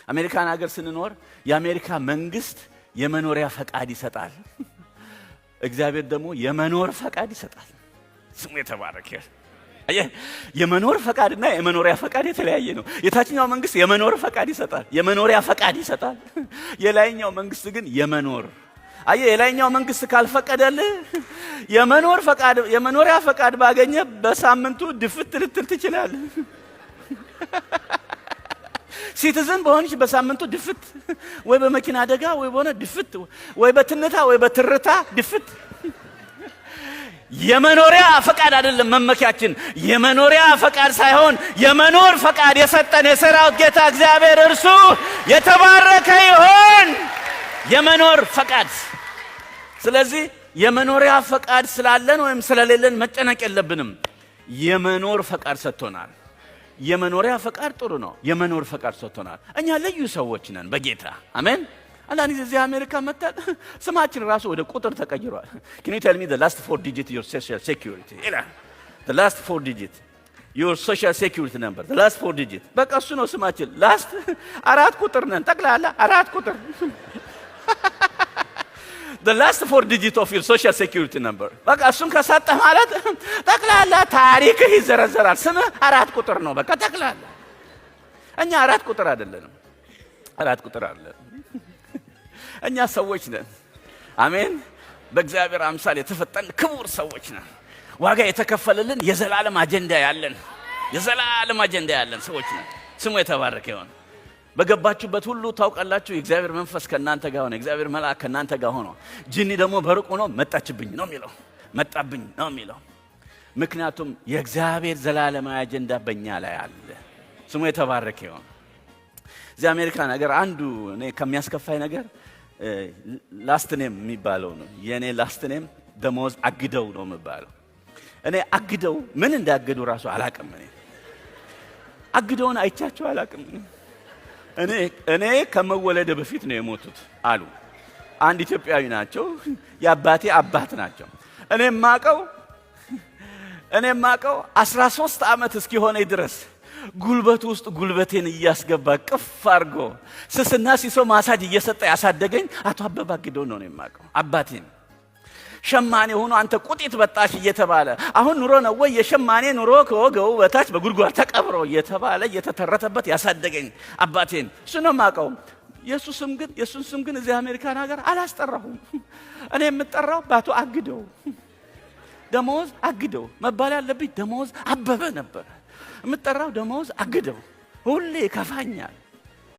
አሜሪካን ሀገር ስንኖር የአሜሪካ መንግስት የመኖሪያ ፈቃድ ይሰጣል። እግዚአብሔር ደግሞ የመኖር ፈቃድ ይሰጣል። ስሙ የተባረከ ይሁን። የመኖር ፈቃድና የመኖሪያ ፈቃድ የተለያየ ነው። የታችኛው መንግስት የመኖር ፈቃድ ይሰጣል፣ የመኖሪያ ፈቃድ ይሰጣል። የላይኛው መንግስት ግን የመኖር የላይኛው መንግስት ካልፈቀደልህ የመኖር ፈቃድ የመኖሪያ ፈቃድ ባገኘ በሳምንቱ ድፍት ልትል ትችላለህ። ሲቲዝን በሆንሽ በሳምንቱ ድፍት፣ ወይ በመኪና አደጋ ወይ በሆነ ድፍት፣ ወይ በትንታ ወይ በትርታ ድፍት። የመኖሪያ ፈቃድ አይደለም መመኪያችን። የመኖሪያ ፈቃድ ሳይሆን የመኖር ፈቃድ የሰጠን የሰራዊት ጌታ እግዚአብሔር እርሱ የተባረከ ይሁን። የመኖር ፈቃድ። ስለዚህ የመኖሪያ ፈቃድ ስላለን ወይም ስለሌለን መጨነቅ የለብንም። የመኖር ፈቃድ ሰጥቶናል። የመኖሪያ ፈቃድ ጥሩ ነው። የመኖር ፈቃድ ሰጥቶናል። እኛ ልዩ ሰዎች ነን በጌታ አሜን። አንዳንድ ጊዜ እዚህ አሜሪካ መጣን ስማችን ራሱ ወደ ቁጥር ተቀይሯል። Can you tell me the last 4 digits your social security? The last 4 digits your social security number. The last 4 digits. በቃ እሱ ነው ስማችን። ላስት 4 ቁጥር ነን ጠቅላላ 4 ቁጥር። The last 4 digits of your social security number. በቃ እሱን ከሰጠህ ማለት ጠቅላላ ታሪክህ ይዘረዘራል። ስምህ 4 ቁጥር ነው በቃ ጠቅላላ። እኛ 4 ቁጥር አይደለንም። 4 ቁጥር አይደለም። እኛ ሰዎች ነን። አሜን። በእግዚአብሔር አምሳል የተፈጠን ክቡር ሰዎች ነን። ዋጋ የተከፈለልን የዘላለም አጀንዳ ያለን ሰዎች ነን። ስሙ የተባረከ ይሁን። በገባችሁበት ሁሉ ታውቃላችሁ የእግዚአብሔር መንፈስ ከናንተ ጋር ሆነ። የእግዚአብሔር መልአክ ከናንተ ጋር ሆኖ ጂኒ ደግሞ በሩቅ ሆኖ መጣችብኝ ነው የሚለው፣ መጣብኝ ነው የሚለው። ምክንያቱም የእግዚአብሔር ዘላለማዊ አጀንዳ በእኛ ላይ አለ። ስሙ የተባረከ ይሁን። እዚህ አሜሪካ ነገር አንዱ እኔ ከሚያስከፋኝ ነገር ላስት ኔም የሚባለው ነው። የኔ ላስት ኔም ደሞዝ አግደው ነው የሚባለው። እኔ አግደው ምን እንዳገዱ ራሱ አላቅም። እኔ አግደውን አይቻቸው አላቅም። እኔ ከመወለደ በፊት ነው የሞቱት አሉ። አንድ ኢትዮጵያዊ ናቸው። የአባቴ አባት ናቸው። እኔ ማቀው 13 ዓመት እስኪሆነ ድረስ ጉልበት ውስጥ ጉልበቴን እያስገባ ቅፍ አርጎ ስስና ሲሶ ማሳጅ እየሰጠ ያሳደገኝ አቶ አበባ አግደው ነው የማቀው። አባቴን ሸማኔ ሆኖ አንተ ቁጢት በጣሽ እየተባለ አሁን ኑሮ ነው ወይ የሸማኔ ኑሮ ከወገው በታች በጉድጓድ ተቀብሮ እየተባለ እየተተረተበት ያሳደገኝ አባቴን እሱ ነው የማቀው። የሱን ስም ግን እዚህ አሜሪካን ሀገር አላስጠራሁም። እኔ የምጠራው ባቶ አግደው፣ ደሞዝ አግደው መባል ያለብኝ ደሞዝ አበበ ነበር። የምጠራው ደሞዝ አግደው። ሁሌ ከፋኛል።